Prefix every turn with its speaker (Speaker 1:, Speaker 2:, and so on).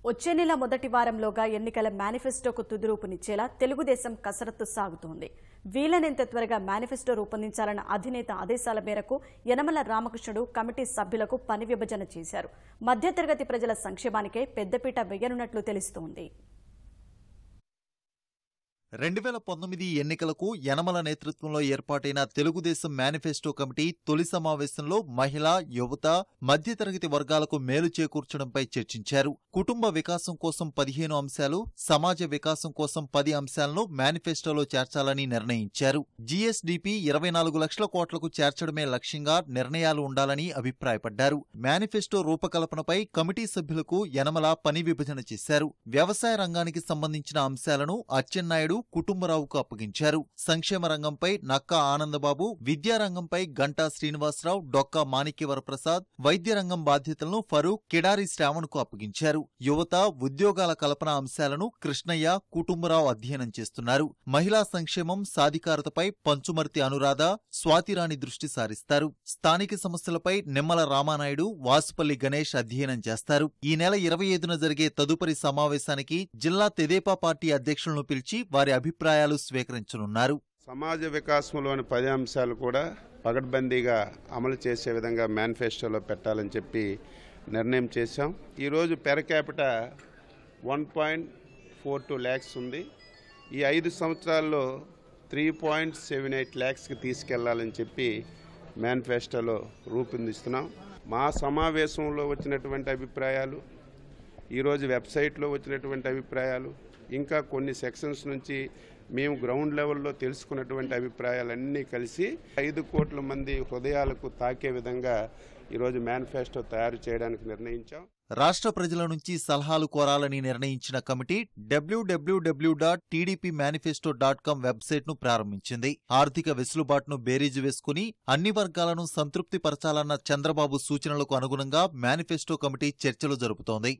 Speaker 1: వచ్చే నెల మొదటి వారంలోగా ఎన్నికల మేనిఫెస్టోకు తుదిరూపునిచ్చేలా తెలుగుదేశం కసరత్తు సాగుతోంది. వీలైనంత త్వరగా మేనిఫెస్టో రూపొందించాలన్న అధినేత ఆదేశాల మేరకు యనమల రామకృష్ణుడు కమిటీ సభ్యులకు పని విభజన చేశారు. మధ్యతరగతి ప్రజల సంక్షేమానికే పెద్దపీట వేయనున్నట్లు తెలుస్తోంది.
Speaker 2: 2019 ఎన్నికలకు యనమల నేతృత్వంలో ఏర్పాటైన తెలుగుదేశం మేనిఫెస్టో కమిటీ తొలి సమావేశంలో మహిళా, యువత, మధ్యతరగతి వర్గాలకు మేలు చేకూర్చడంపై చర్చించారు. కుటుంబ వికాసం కోసం 15 అంశాలు, సమాజ వికాసం కోసం 10 అంశాలను మేనిఫెస్టోలో చేర్చాలని నిర్ణయించారు. జీఎస్డీపీ 24 లక్షల కోట్లకు చేర్చడమే లక్ష్యంగా నిర్ణయాలు ఉండాలని అభిప్రాయపడ్డారు. మేనిఫెస్టో రూపకల్పనపై కమిటీ సభ్యులకు యనమల పని విభజన చేశారు. వ్యవసాయ రంగానికి సంబంధించిన అంశాలను అచ్చెన్నాయుడు, కుటుంబరావుకు అప్పగించారు. సంక్షేమ రంగంపై నక్కా ఆనందబాబు, విద్యారంగంపై గంటా శ్రీనివాసరావు, డొక్కా మాణిక్యవరప్రసాద్, వైద్య రంగం బాధ్యతలను ఫరూక్, కిడారి శ్రావణ్కు అప్పగించారు. యువత, ఉద్యోగాల కల్పన అంశాలను కృష్ణయ్య, కుటుంబరావు అధ్యయనం చేస్తున్నారు. మహిళా సంక్షేమం, సాధికారతపై పంచుమర్తి అనురాధ, స్వాతిరాణి దృష్టి సారిస్తారు. స్థానిక సమస్యలపై నిమ్మల రామానాయుడు, వాసుపల్లి గణేష్ అధ్యయనం చేస్తారు. ఈ నెల 25న జరిగే తదుపరి సమావేశానికి జిల్లా తెదేపా పార్టీ అధ్యక్షులను పిలిచి వారి అభిప్రాయాలు స్వీకరించనున్నారు.
Speaker 3: సమాజ వికాసంలోని 10 అంశాలు కూడా పకడ్బందీగా అమలు చేసే విధంగా మేనిఫెస్టోలో పెట్టాలని చెప్పి నిర్ణయం చేశాం. ఈరోజు పెర్ క్యాపిటా 1.42 lakhs ఉంది. ఈ 5 సంవత్సరాల్లో 3.78 lakhsకి తీసుకెళ్లాలని చెప్పి మేనిఫెస్టోలో రూపొందిస్తున్నాం. మా సమావేశంలో వచ్చినటువంటి అభిప్రాయాలు, ఈరోజు వెబ్సైట్లో వచ్చినటువంటి అభిప్రాయాలు, ఇంకా కొన్ని సెక్షన్స్ నుంచి మేము గ్రౌండ్ లెవెల్లో తెలుసుకున్నటువంటి అభిప్రాయాలన్నీ కలిసి 5 కోట్ల మంది హృదయాలకు తాకే విధంగా ఈరోజు మేనిఫెస్టో తయారు చేయడానికి నిర్ణయించాం.
Speaker 2: రాష్ట్ర ప్రజల నుంచి సలహాలు కోరాలని నిర్ణయించిన కమిటీ www.tdpmanifesto.com వెబ్సైట్ను ప్రారంభించింది. ఆర్థిక వెసులుబాటును బేరీజు వేసుకుని అన్ని వర్గాలను సంతృప్తిపరచాలన్న చంద్రబాబు సూచనలకు అనుగుణంగా మేనిఫెస్టో కమిటీ చర్చలు జరుపుతోంది.